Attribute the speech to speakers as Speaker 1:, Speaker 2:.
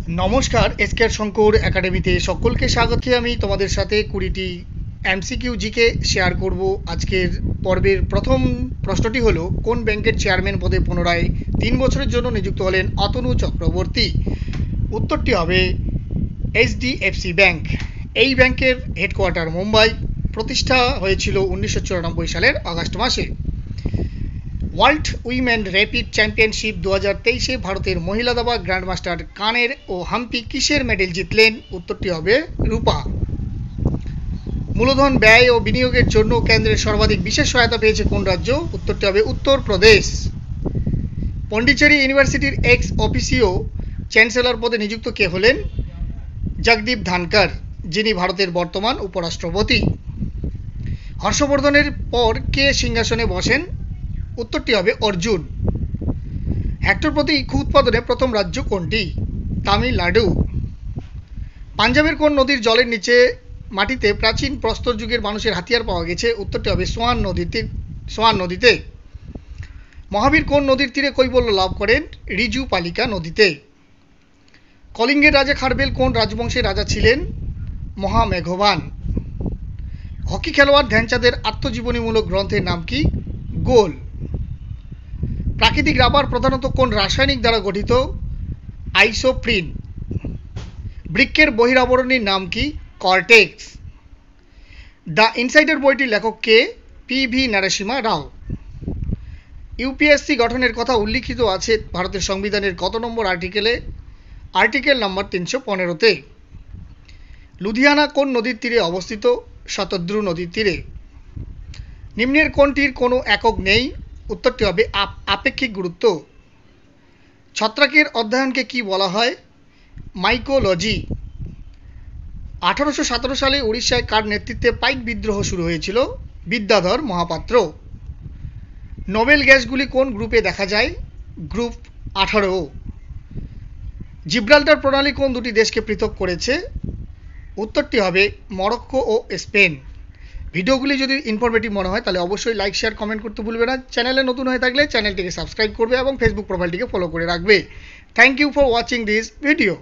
Speaker 1: নমস্কার, এসকের শঙ্কর একাডেমিতে সকলকে স্বাগত। আমি তোমাদের সাথে 20টি এমসিকিউ জিকে শেয়ার করব। আজকের পর্বের প্রথম প্রশ্নটি হলো, কোন ব্যাংকের চেয়ারম্যান পদে পুনরায় 3 বছরের জন্য নিযুক্ত হলেন অতনু চক্রবর্তী? উত্তরটি হবে এইচডিএফসি ব্যাংক। এই ব্যাংকের হেডকোয়ার্টার মুম্বাই। প্রতিষ্ঠা হয়েছিল 1994 সালের আগস্ট মাসে। ওয়ার্ল্ড উইমেন র্যাপিড চ্যাম্পিয়নশিপ 2023-এ ভারতের মহিলা দাবা গ্র্যান্ডমাস্টার কানের ও হাম্পি কিসের মেডেল জিতলেন? উত্তরটি হবে রূপা। মূলধন ব্যয় ও বিনিয়োগের জন্য কেন্দ্রের সর্বাধিক বিশেষ সহায়তা পেয়েছে কোন রাজ্য? উত্তরটি হবে উত্তরপ্রদেশ। পন্ডিচেরি ইউনিভার্সিটির এক্স অফিসিও চ্যান্সেলর পদে নিযুক্ত কে হলেন? জগদীপ ধানকর, যিনি ভারতের বর্তমান উপরাষ্ট্রপতি। হর্ষবর্ধনের পর কে সিংহাসনে বসেন? উত্তরটি হবে অর্জুন। হেক্টর প্রতি ইক্ষু উৎপাদনে প্রথম রাজ্য কোনটি? তামিলনাড়ু। পাঞ্জাবের কোন নদীর জলের নিচে মাটিতে প্রাচীন প্রস্তর যুগের মানুষের হাতিয়ার পাওয়া গেছে? উত্তরটি হবে সোয়ান নদীতে। মহাবীর কোন নদীর তীরে কৈবল্য লাভ করেন? রিজু পালিকা নদীতে। কলিঙ্গের রাজা খারবেল কোন রাজবংশের রাজা ছিলেন? মহামেঘবান। হকি খেলোয়াড় ধ্যানচাঁদের আত্মজীবনীমূলক গ্রন্থের নাম কি? গোল। প্রাকৃতিক রাবার প্রধানত কোন রাসায়নিক দ্বারা গঠিত? আইসোপ্রিন। বৃক্কের বহিরাবরণীর নাম কি? কর্টেক্স। দ্য ইনসাইডার বইটির লেখক কে? পি.ভি. নরসিমা রাও। ইউপিএসসি গঠনের কথা উল্লিখিত আছে ভারতের সংবিধানের কত নম্বর আর্টিকেলে? আর্টিকেল নম্বর 315-তে। লুধিয়ানা কোন নদীর তীরে অবস্থিত? শতদ্রু নদীর তীরে। নিম্নের কোনটির কোনো একক নেই? উত্তরটি হবে আপেক্ষিক গুরুত্ব। ছত্রাকের অধ্যয়নকে কি বলা হয়? মাইকোলজি। 1817 সালে উড়িষ্যায় কার নেতৃত্বে পাইক বিদ্রোহ শুরু হয়েছিল? বিদ্যাধর মহাপাত্র। নোবেল গ্যাসগুলি কোন গ্রুপে দেখা যায়? গ্রুপ 18। জিব্রাল্টার প্রণালী কোন দুটি দেশকে পৃথক করেছে? উত্তরটি হবে মরক্কো ও স্পেন। ভিডিওগুলি যদি ইনফরমেটিভ মনে হয় তাহলে অবশ্যই লাইক, শেয়ার, কমেন্ট করতে ভুলবে না। চ্যানেলে নতুন হয়ে থাকলে চ্যানেলটিকে সাবস্ক্রাইব করবে এবং ফেসবুক প্রোফাইলটিকে ফলো করে রাখবে। Thank you for watching this video.